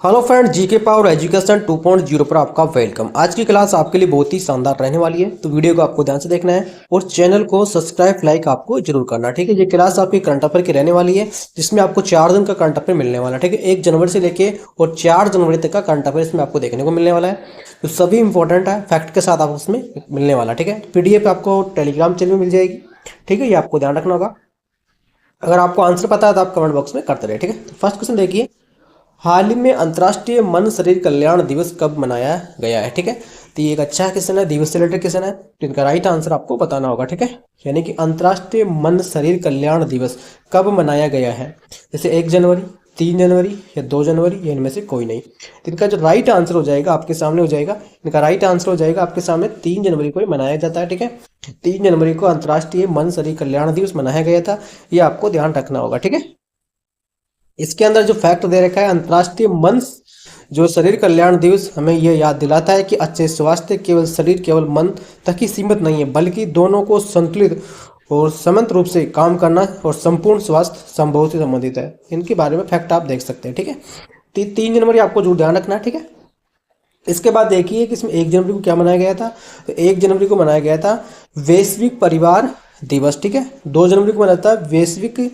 Hello friend, GK power education 2.0 पर आपका welcome. आज की क्लास आपके लिए बहुत ही शानदार रहने वाली है, तो वीडियो को आपको ध्यान से देखना है और चैनल को सब्सक्राइब लाइक आपको जरूर करना है। ठीक है, ये क्लास आपकी करंट अफेयर की रहने वाली है, जिसमें आपको 4 दिन का करंट अफेयर मिलने वाला है। ठीक है, 1 जनवरी से लेके और 4 जनवरी तक का करंट अफेयर इसमें आपको देखने को मिलने वाला है, तो सभी इंपॉर्टेंट है, फैक्ट के साथ आप उसमें मिलने वाला है। ठीक है, PDF आपको टेलीग्राम चैनल में मिल जाएगी। ठीक है, ये आपको ध्यान रखना होगा। अगर आपको आंसर पता है तो आप कमेंट बॉक्स में करते रहे। ठीक है, तो फर्स्ट क्वेश्चन देखिए, हाल ही में अंतर्राष्ट्रीय मन शरीर कल्याण दिवस कब मनाया गया है। ठीक है, तो ये एक अच्छा क्वेश्चन है, दिवस से रिलेटेड क्वेश्चन है, तो इनका राइट आंसर आपको बताना होगा। ठीक है, यानी कि अंतर्राष्ट्रीय मन शरीर कल्याण दिवस कब मनाया गया है, जैसे 1 जनवरी, 3 जनवरी या 2 जनवरी, या इनमें से कोई नहीं। तो इनका जो राइट आंसर हो जाएगा आपके सामने हो जाएगा, इनका राइट आंसर हो जाएगा आपके सामने 3 जनवरी को ही मनाया जाता है। ठीक है, 3 जनवरी को अंतर्राष्ट्रीय मन शरीर कल्याण दिवस मनाया गया था, ये आपको ध्यान रखना होगा। ठीक है, इसके अंदर जो फैक्ट दे रखा है, अंतर्राष्ट्रीय मन जो शरीर कल्याण दिवस हमें यह याद दिलाता है कि अच्छे स्वास्थ्य केवल शरीर केवल मन तक ही सीमित नहीं है, बल्कि दोनों को संतुलित और समन्वित रूप से काम करना और संपूर्ण स्वास्थ्य संभव से संबंधित है। इनके बारे में फैक्ट आप देख सकते हैं। ठीक है, 3 जनवरी आपको जरूर ध्यान रखना है। ठीक है, इसके बाद देखिए कि इसमें 1 जनवरी को क्या मनाया गया था, तो 1 जनवरी को मनाया गया था वैश्विक परिवार दिवस। ठीक है, 2 जनवरी को मनाया था वैश्विक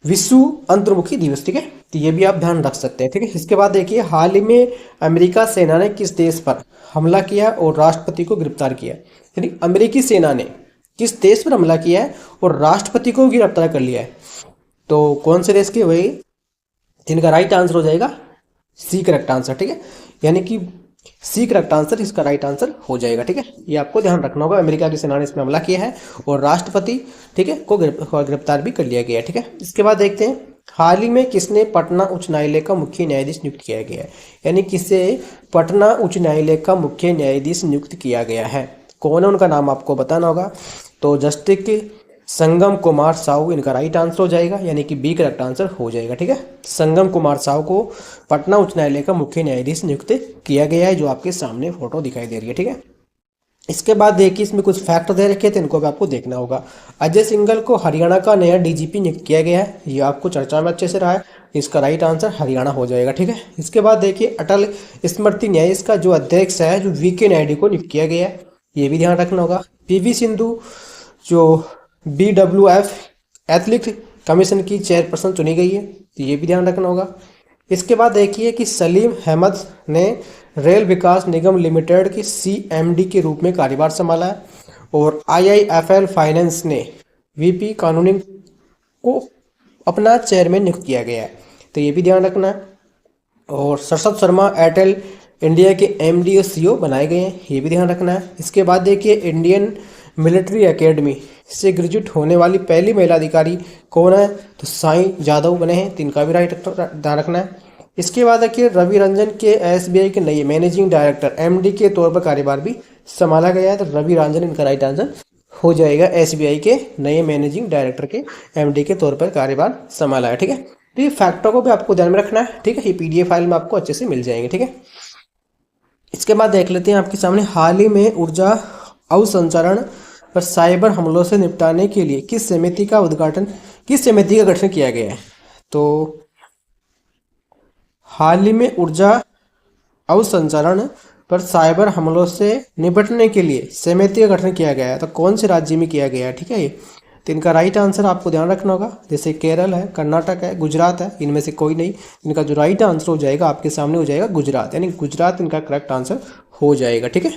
विश्व अंतर्मुखी दिवस। ठीक है, तो ये भी आप ध्यान रख सकते हैं। ठीक है, इसके बाद देखिए, हाल ही में अमेरिका सेना ने किस देश पर हमला किया और राष्ट्रपति को गिरफ्तार किया। यानी अमेरिकी सेना ने किस देश पर हमला किया है और राष्ट्रपति को गिरफ्तार कर लिया है, तो कौन से देश के, वही इनका राइट आंसर हो जाएगा सी करेक्ट आंसर। ठीक है, यानी कि सी करेक्ट आंसर इसका राइट आंसर हो जाएगा। ठीक है, ये आपको ध्यान रखना होगा, अमेरिका की सेना ने इसमें हमला किया है और राष्ट्रपति, ठीक है, को गिरफ्तार भी कर लिया गया है। ठीक है, इसके बाद देखते हैं, हाल ही में किसने पटना उच्च न्यायालय का मुख्य न्यायाधीश नियुक्त किया गया है, यानी किसे पटना उच्च न्यायालय का मुख्य न्यायाधीश नियुक्त किया गया है, कौन है, उनका नाम आपको बताना होगा। तो जस्टिस संगम कुमार साहू इनका राइट आंसर हो जाएगा, यानी कि बी करेक्ट आंसर हो जाएगा। ठीक है, संगम कुमार साहू को पटना उच्च न्यायालय का मुख्य न्यायाधीश नियुक्त किया गया है, जो आपके सामने फोटो दिखाई दे रही है। ठीक है, इसके बाद देखिए, इसमें कुछ फैक्ट दे रखे थे, इनको भी आपको देखना होगा। अजय सिंघल को हरियाणा का नया DGP नियुक्त किया गया है, ये आपको चर्चा में अच्छे से रहा है, इसका राइट आंसर हरियाणा हो जाएगा। ठीक है, इसके बाद देखिए, अटल स्मृति न्यायालय का जो अध्यक्ष है, जो VK नायडू को नियुक्त किया गया है, ये भी ध्यान रखना होगा। PV सिंधु जो BWF एथलीट कमीशन की चेयरपर्सन चुनी गई है, तो ये भी ध्यान रखना होगा। इसके बाद देखिए कि सलीम अहमद ने रेल विकास निगम लिमिटेड की CMD के रूप में कार्यभार संभाला है और IIFL फाइनेंस ने VP कानूनी को अपना चेयरमैन नियुक्त किया गया है, तो ये भी ध्यान रखना है। और सरसद शर्मा एयरटेल इंडिया के MD और CEO बनाए गए हैं, ये भी ध्यान रखना है। इसके बाद देखिए, इंडियन मिलिट्री एकेडमी से ग्रेजुएट होने वाली पहली महिला अधिकारी कौन है, तो साई जादव बने हैं, तो इनका भी राइट ध्यान रखना है। इसके बाद देखिए, रवि रंजन के SBI के नए मैनेजिंग डायरेक्टर MD के तौर पर कार्यभार भी संभाला गया है, तो रवि रंजन इनका राइट आंसर हो जाएगा, SBI के नए मैनेजिंग डायरेक्टर के MD के तौर पर कार्यभार संभाला है। ठीक है, तो ये फैक्टों को भी आपको ध्यान में रखना है। ठीक है, ये PDF फाइल में आपको अच्छे से मिल जाएंगे। ठीक है, इसके बाद देख लेते हैं आपके सामने, हाल ही में ऊर्जा अवसंचारण पर साइबर हमलों से निपटाने के लिए किस समिति का गठन किया गया है। तो हाल ही में ऊर्जा अवसंचारण पर साइबर हमलों से निपटने के लिए समिति का गठन किया गया है, तो कौन से राज्य में किया गया है। ठीक है, तो इनका राइट आंसर आपको ध्यान रखना होगा, जैसे केरल है, कर्नाटक है, गुजरात है, इनमें से कोई नहीं। इनका जो राइट आंसर हो जाएगा आपके सामने हो जाएगा गुजरात, यानी गुजरात इनका करेक्ट आंसर हो जाएगा। ठीक है,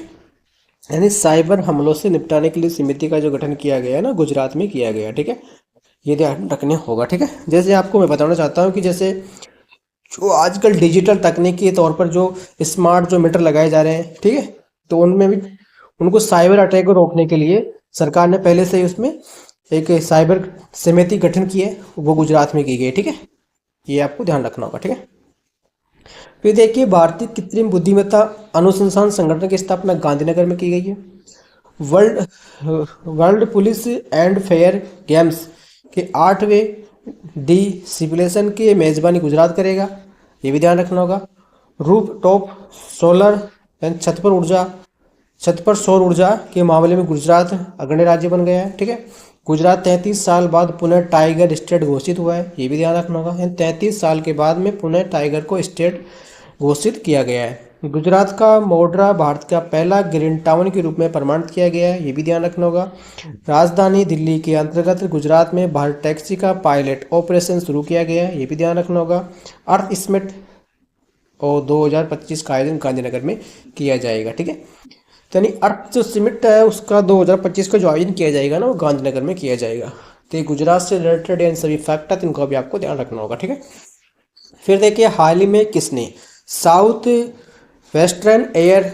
यानी साइबर हमलों से निपटाने के लिए समिति का जो गठन किया गया है ना, गुजरात में किया गया। ठीक है, ये ध्यान रखने होगा। ठीक है, जैसे आपको मैं बताना चाहता हूँ कि जैसे जो आजकल डिजिटल तकनीक के तौर पर जो स्मार्ट जो मीटर लगाए जा रहे हैं, ठीक है, तो उनमें भी उनको साइबर अटैक को रोकने के लिए सरकार ने पहले से ही उसमें एक साइबर समिति गठन की है, वो गुजरात में की गई। ठीक है, ये आपको ध्यान रखना होगा। ठीक है, फिर देखिए, भारतीय कृत्रिम बुद्धिमत्ता अनुसंधान संगठन की स्थापना गांधीनगर में की गई है। World police and fair games के 8वें डी सिविलेशन की मेजबानी गुजरात करेगा, ये भी ध्यान रखना होगा। रूफ टॉप सोलर यानी छत पर सौर ऊर्जा के मामले में गुजरात अग्रणी राज्य बन गया है। ठीक है, गुजरात 33 साल बाद पुनः टाइगर स्टेट घोषित हुआ है, ये भी ध्यान रखना होगा। 33 साल के बाद में पुनः टाइगर को स्टेट घोषित किया गया है। गुजरात का मोढेरा भारत का पहला ग्रीन टाउन के रूप में प्रमाणित किया गया है, ये भी ध्यान रखना होगा। राजधानी दिल्ली के अंतर्गत गुजरात में भारत टैक्सी का पायलट ऑपरेशन शुरू किया गया है, ये भी ध्यान रखना होगा। अर्थ समिट और 2025 का आयोजन गांधीनगर में किया जाएगा, ठीक है। यानी अर्थ जो समिट है उसका 2025 का जो आयोजन किया जाएगा ना, वो गांधीनगर में किया जाएगा। तो ये गुजरात से रिलेटेड इन सभी फैक्ट है, इनको भी आपको ध्यान रखना होगा, ठीक है। फिर देखिए हाल ही में किसने साउथ वेस्टर्न एयर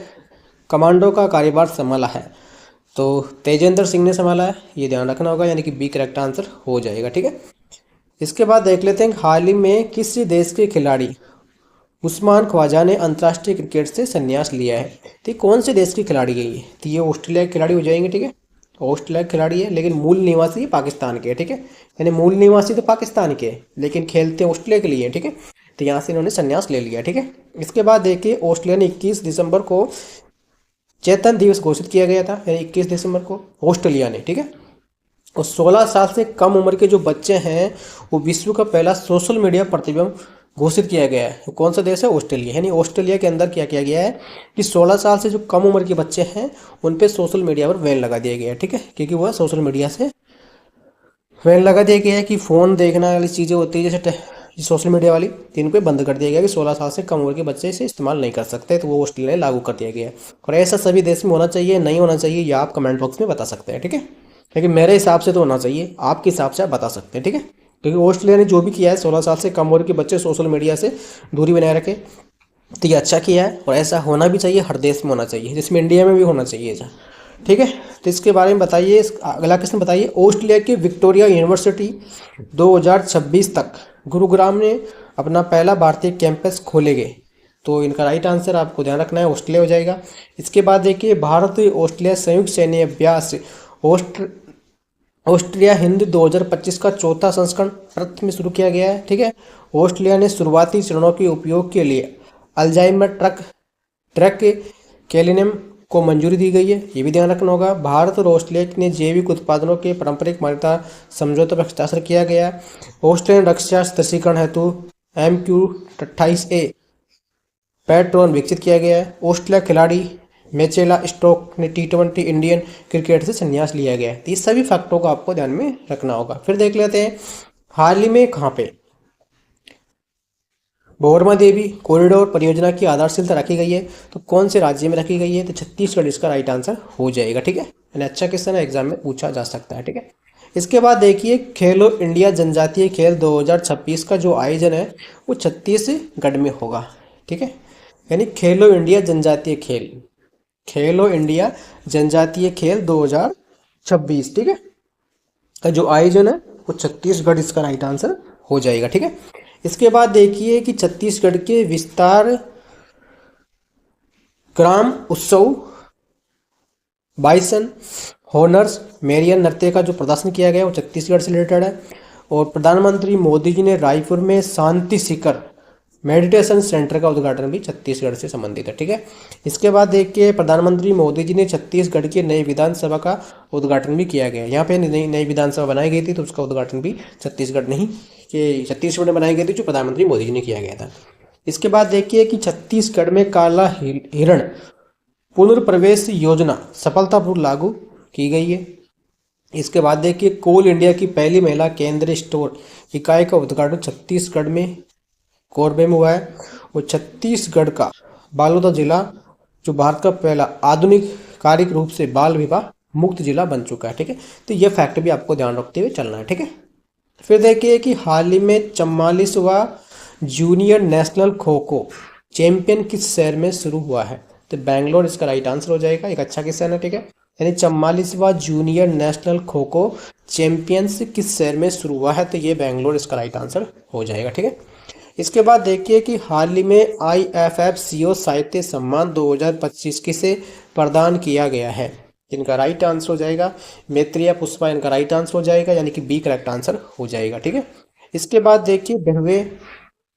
कमांडो का कार्यभार संभाला है, तो तेजेंद्र सिंह ने संभाला है, ये ध्यान रखना होगा, यानी कि बी करेक्ट आंसर हो जाएगा, ठीक है। इसके बाद देख लेते हैं हाल ही में किस देश के खिलाड़ी उस्मान ख्वाजा ने अंतर्राष्ट्रीय क्रिकेट से संन्यास लिया है। तो ये कौन से देश के खिलाड़ी है ये, तो ये ऑस्ट्रेलिया के खिलाड़ी हो जाएंगे, ठीक है। ऑस्ट्रेलिया के खिलाड़ी है लेकिन मूल निवासी पाकिस्तान के है, ठीक है। यानी मूल निवासी तो पाकिस्तान के हैं लेकिन खेलते ऑस्ट्रेलिया के लिए, ठीक है। तो यहाँ से इन्होंने संन्यास ले लिया, ठीक है। इसके बाद देखिए ऑस्ट्रेलिया ने 21 दिसंबर को चेतन दिवस घोषित किया गया था, यानी 21 दिसंबर को ऑस्ट्रेलिया ने, ठीक है। और 16 साल से कम उम्र के जो बच्चे हैं वो विश्व का पहला सोशल मीडिया प्रतिबंध घोषित किया गया है। तो कौन सा देश है, ऑस्ट्रेलिया। यानी ऑस्ट्रेलिया के अंदर क्या किया गया है कि 16 साल से जो कम उम्र के बच्चे हैं उन पे सोशल मीडिया पर बैन लगा दिया गया है, ठीक है। क्योंकि वह सोशल मीडिया से बैन लगा दिया गया है कि फ़ोन देखना वाली चीज़ें होती है जैसे सोशल मीडिया वाली, तो इन पे बंद कर दिया गया कि 16 साल से कम उम्र के बच्चे इसे इस्तेमाल नहीं कर सकते। तो वो ऑस्ट्रेलिया में लागू कर दिया गया है। और ऐसा सभी देश में होना चाहिए, नहीं होना चाहिए, या आप कमेंट बॉक्स में बता सकते हैं, ठीक है। लेकिन मेरे हिसाब से तो होना चाहिए, आपके हिसाब से आप बता सकते हैं, ठीक है। क्योंकि ऑस्ट्रेलिया ने जो भी किया है 16 साल से कम उम्र के बच्चे सोशल मीडिया से दूरी बनाए रखे, तो ये अच्छा किया है और ऐसा होना भी चाहिए, हर देश में होना चाहिए, जिसमें इंडिया में भी होना चाहिए ऐसा, ठीक है। तो इसके बारे में बताइए, अगला क्वेश्चन बताइए। ऑस्ट्रेलिया के विक्टोरिया यूनिवर्सिटी 2026 तक गुरुग्राम में अपना पहला भारतीय कैंपस खोलेंगे, तो इनका राइट आंसर आपको ध्यान रखना है ऑस्ट्रेलिया हो जाएगा। इसके बाद देखिए भारत ऑस्ट्रेलिया संयुक्त सैन्य अभ्यास ऑस्ट्रिया हिंद 2025 का चौथा संस्करण भारत में शुरू किया गया है, ठीक है। ऑस्ट्रेलिया ने शुरुआती चरणों के उपयोग के लिए अल्जाइमर ट्रक कैलिनियम को मंजूरी दी गई है, ये भी ध्यान रखना होगा। भारत और ऑस्ट्रेलिया ने जैविक उत्पादनों के पारंपरिक मान्यता समझौते पर हस्ताक्षर किया गया। ऑस्ट्रेलियन रक्षा प्रशिक्षण हेतु MQ-28A पैट्रोन विकसित किया गया है। ऑस्ट्रेलिया खिलाड़ी मैचेला स्टोक ने T20 इंडियन क्रिकेट से संन्यास लिया गया है। तो ये सभी फैक्टों को आपको ध्यान में रखना होगा। फिर देख लेते हैं हाल ही में कहाँ पे बोरमा देवी कॉरिडोर परियोजना की आधारशिला रखी गई है, तो कौन से राज्य में रखी गई है, तो छत्तीसगढ़ इसका राइट आंसर हो जाएगा, ठीक है। यानी अच्छा क्वेश्चन है, एग्जाम में पूछा जा सकता है, ठीक है। इसके बाद देखिए खेलो इंडिया जनजातीय खेल 2026 का जो आयोजन है वो छत्तीसगढ़ में होगा, ठीक है। यानी खेलो इंडिया जनजातीय खेल, खेलो इंडिया जनजातीय खेल 2026, ठीक है, का जो आयोजन है वो छत्तीसगढ़ इसका राइट आंसर हो जाएगा, ठीक है। इसके बाद देखिए कि छत्तीसगढ़ के विस्तार ग्राम उत्सव बाइसन हॉनर्स मेरियन नृत्य का जो प्रदर्शन किया गया वो छत्तीसगढ़ से रिलेटेड है। और प्रधानमंत्री मोदी जी ने रायपुर में शांति शिखर मेडिटेशन सेंटर का उद्घाटन भी छत्तीसगढ़ से संबंधित है, ठीक है। इसके बाद देखिए प्रधानमंत्री मोदी जी ने छत्तीसगढ़ की नई विधानसभा का उद्घाटन भी किया गया। यहाँ पे नई विधानसभा बनाई गई थी तो उसका उद्घाटन भी छत्तीसगढ़ नहीं कि छत्तीसगढ़ में बनाई गई थी, जो प्रधानमंत्री मोदी जी ने किया गया था। इसके बाद देखिए कि छत्तीसगढ़ में काला हिरण पुनर्प्रवेश योजना सफलतापूर्वक लागू की गई है। इसके बाद देखिए कोल इंडिया की पहली महिला केंद्रीय स्टोर इकाई का उद्घाटन छत्तीसगढ़ में कोरबे में हुआ है। और छत्तीसगढ़ का बालोदा जिला जो भारत का पहला आधुनिक कार्य रूप से बाल विवाह मुक्त जिला बन चुका है, ठीक है। तो ये फैक्ट भी आपको ध्यान रखते हुए चलना है, ठीक है। फिर देखिए कि हाल ही में 44वां junior national kho kho champion किस शहर में शुरू हुआ है, तो बेंगलोर इसका राइट आंसर हो जाएगा। एक अच्छा क्वेश्चन है, ठीक है। यानी 44वां junior national kho kho champions किस शहर में शुरू हुआ है, तो ये बेंगलोर इसका राइट आंसर हो जाएगा, ठीक है। इसके बाद देखिए कि हाल ही में IFFCO साहित्य सम्मान 2025 किसे प्रदान किया गया है, इनका राइट आंसर हो जाएगा मैत्रेय पुष्पा, इनका राइट आंसर हो जाएगा, यानी कि बी करेक्ट आंसर हो जाएगा, ठीक है। इसके बाद देखिए बहवे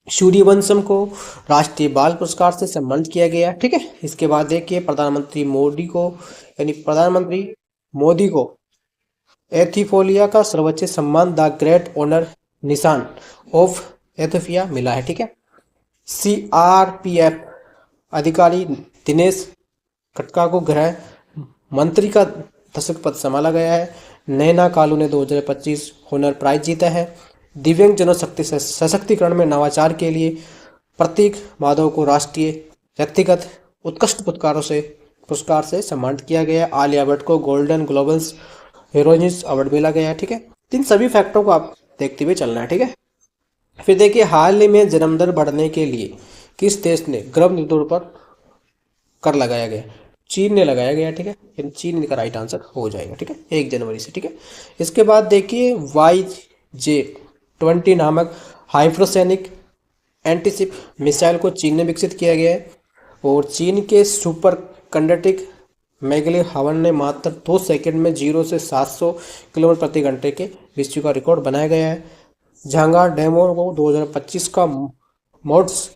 सूर्यवंशम को राष्ट्रीय बाल पुरस्कार से सम्मानित किया गया, ठीक है। इसके बाद देखिए प्रधानमंत्री मोदी को यानी प्रधानमंत्री मोदी को एथियोपिया का सर्वोच्च सम्मान द ग्रेट ऑनर निशान ऑफ एथियोपिया मिला है, ठीक है। CRPF अधिकारी दिनेश कटका को गृह मंत्री का दशक पद संभाला गया है। नैना कालू ने 2025 हुनर प्राइज जीता है। दिव्यांग जनों शक्ति सशक्तिकरण में नवाचार के लिए प्रतीक माधव को राष्ट्रीय व्यक्तिगत उत्कृष्ट पुरस्कार से सम्मानित किया गया। आलिया भट्ट को गोल्डन ग्लोबल्स हीरोइन्स अवार्ड मिला गया है। ठीक है, इन सभी फैक्टों को आप देखते हुए चलना है। ठीक है, फिर देखिए हाल ही में जन्म दर बढ़ने के लिए किस देश ने गर्भनिरोध पर कर लगाया गया? चीन ने लगाया गया। ठीक है, चीन का राइट आंसर हो जाएगा। ठीक है, 1 जनवरी से। ठीक है, इसके बाद देखिए YJ-20 नामक हाइफ्रोसैनिक एंटीशिप मिसाइल को चीन ने विकसित किया गया है। और चीन के सुपर कंडक्टिंग मैगले हवन ने मात्र 2 सेकंड में 0 से 700 किलोमीटर प्रति घंटे के विश्व का रिकॉर्ड बनाया गया है। झांगा डेमो को 2025 का मोड्स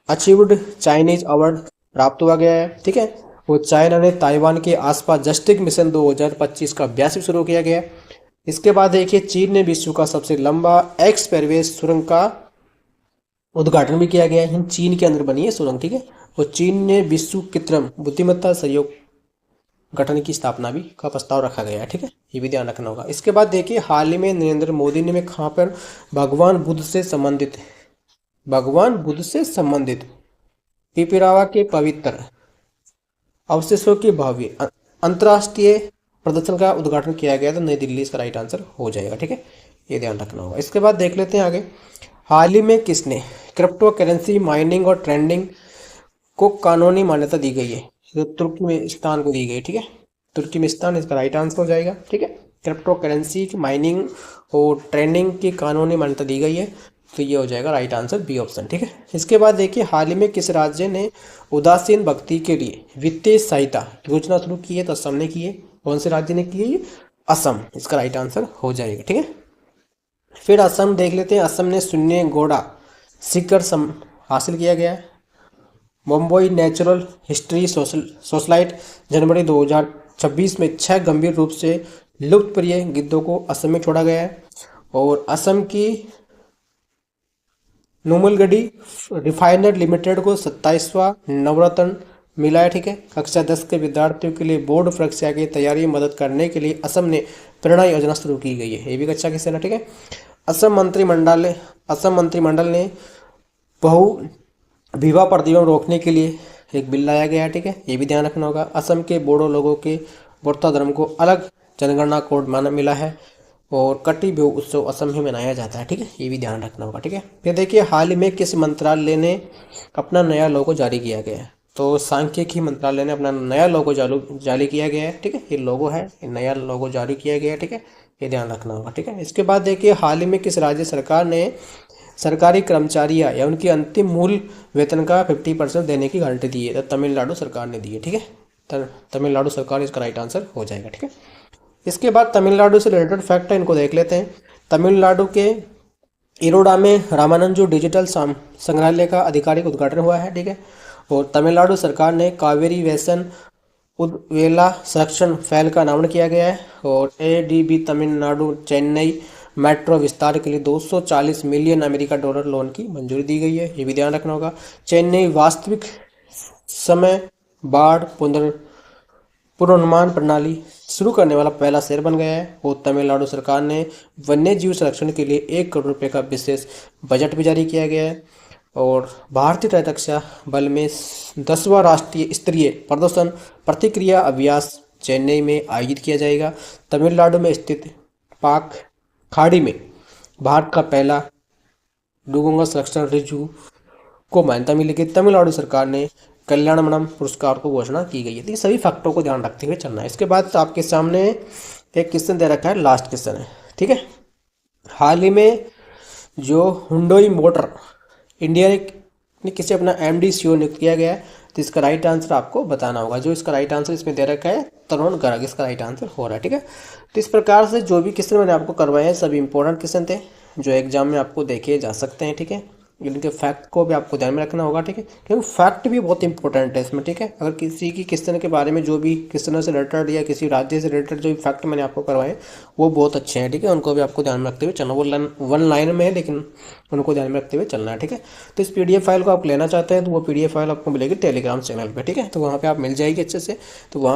अचीव्ड चाइनीज अवार्ड प्राप्त हुआ गया है। ठीक है, वो चाइना ने ताइवान के आसपास जस्टिक मिशन 2025 का अभ्यास भी शुरू किया गया। इसके बाद देखिए चीन ने विश्व का सबसे लंबा एक्स परिवेश सुरंग का उद्घाटन भी किया गया है। चीन के अंदर बनी है सुरंग। ठीक है, और चीन ने विश्व कृत्रिम बुद्धिमत्ता सहयोग गठन की स्थापना भी का प्रस्ताव रखा गया है। ठीक है, ये भी ध्यान रखना होगा। इसके बाद देखिए हाल ही में नरेंद्र मोदी ने कहाँ पर भगवान बुद्ध से संबंधित पिपरावा के पवित्र अवशेषों के भव्य अंतर्राष्ट्रीय प्रदर्शन का उद्घाटन किया गया था। नई दिल्ली इसका राइट आंसर हो जाएगा। ठीक है, ये ध्यान रखना होगा। इसके बाद देख लेते हैं आगे। हाल ही में किसने क्रिप्टो करेंसी माइनिंग और ट्रेंडिंग को कानूनी मान्यता दी गई है? तो तुर्कमेनिस्तान को दी गई। ठीक है, तुर्कमेनिस्तान इसका राइट आंसर हो जाएगा। ठीक है, क्रिप्टो करेंसी की माइनिंग और ट्रेंडिंग की कानूनी मान्यता दी गई है, तो ये हो जाएगा राइट आंसर बी ऑप्शन। ठीक है, इसके बाद देखिए हाल ही में किस राज्य ने उदासीन व्यक्ति के लिए वित्तीय सहायता योजना शुरू की है? तो असम ने की है। कौन से राज्य ने की है? असम, इसका राइट आंसर हो जाएगा। ठीक है, फिर असम देख लेते हैं। असम ने शून्य गोड़ा शिखर हासिल किया गया है। मुंबई नेचुरल हिस्ट्री सोसाइटी जनवरी 2026 में 6 गंभीर रूप से लुप्तप्राय गिद्धों को असम में छोड़ा गया है। और असम की नुमलगढ़ी रिफाइनर लिमिटेड को 27वां नवरत्न मिला है। ठीक है, कक्षा 10 के विद्यार्थियों के लिए बोर्ड परीक्षा की तैयारी में मदद करने के लिए असम ने प्रेरणा योजना शुरू की गई है। ये भी अच्छा किस्सा है। ठीक है, असम मंत्रिमंडल ने बहु विवाह प्रतिबंध रोकने के लिए एक बिल लाया गया है। ठीक है, ये भी ध्यान रखना होगा। असम के बोडो लोगों के बोर्ता धर्म को अलग जनगणना कोड माना मिला है। और कटी बिहू उत्सव असम में मनाया जाता है। ठीक है, ये भी ध्यान रखना होगा। ठीक है, फिर देखिए हाल ही में किस मंत्रालय ने अपना नया लोगो जारी किया गया है? तो सांख्यिकी मंत्रालय ने अपना नया लोगो जारी किया गया है। ठीक है, ये लोगो है, ये नया लोगो जारी किया गया है। ठीक है, ये ध्यान रखना होगा। ठीक है, इसके बाद देखिए हाल ही में किस राज्य सरकार ने सरकारी कर्मचारियों या उनकी अंतिम मूल वेतन का 50% देने की गारंटी दी है? तो तमिलनाडु सरकार ने दी है। ठीक है, तमिलनाडु सरकार इसका राइट आंसर हो जाएगा। ठीक है, इसके बाद तमिलनाडु से रिलेटेड फैक्ट है, इनको देख लेते हैं। तमिलनाडु के इरोडा में रामानुजू डिजिटल संग्रहालय का आधिकारिक उद्घाटन हुआ है। ठीक है, और तमिलनाडु सरकार ने कावेरी वैसन उद्वेला संरक्षण फैल का नामकरण किया गया है। और ADB तमिलनाडु चेन्नई मेट्रो विस्तार के लिए 240 मिलियन अमेरिका डॉलर लोन की मंजूरी दी गई है। ये भी ध्यान रखना होगा। चेन्नई वास्तविक समय बाढ़ पूर्वानुमान प्रणाली शुरू करने वाला पहला शहर बन गया है। और तमिलनाडु सरकार ने वन्य जीव संरक्षण के लिए 1 करोड़ रुपए का विशेष बजट भी जारी किया गया है। और भारतीय तटरक्षा बल में 10वां राष्ट्रीय स्तरीय प्रदर्शन प्रतिक्रिया अभ्यास चेन्नई में आयोजित किया जाएगा। तमिलनाडु में स्थित पाक खाड़ी में भारत का पहला डुगोंगा संरक्षण रिजू को मान्यता मिलेगी। तमिलनाडु सरकार ने कल्याणमणम पुरस्कार को घोषणा की गई है। तो ये सभी फैक्टों को ध्यान रखते हुए चलना है। इसके बाद आपके सामने एक क्वेश्चन दे रखा है, लास्ट क्वेश्चन है। ठीक है, हाल ही में जो हुंडई मोटर इंडिया ने किसे अपना MD CEO नियुक्त किया गया है? तो इसका राइट आंसर आपको बताना होगा। जो इसका राइट आंसर इसमें दे रखा है तरुण गर्ग, इसका राइट आंसर हो रहा है। ठीक है, तो इस प्रकार से जो भी क्वेश्चन मैंने आपको करवाए हैं सभी इंपॉर्टेंट क्वेश्चन थे जो एग्जाम में आपको देखे जा सकते हैं। ठीक है, इनके फैक्ट को भी आपको ध्यान में रखना होगा, ठीक है, क्योंकि फैक्ट भी बहुत इंपॉर्टेंट है इसमें, ठीक है। अगर किसी की किस तरह के बारे में जो भी किस तरह से रिलेटेड या किसी राज्य से रिलेटेड जो भी फैक्ट मैंने आपको करवाए वो बहुत अच्छे हैं, ठीक है, उनको भी आपको ध्यान में रखते हुए चलना। वो वन लाइन में है लेकिन उनको ध्यान में रखते हुए चलना है, ठीक है। तो इस PDF फाइल को आप लेना चाहते हैं तो वो PDF फाइल आपको मिलेगी टेलीग्राम चैनल पर, ठीक है, तो वहाँ पर आप मिल जाएगी अच्छे से। तो वहाँ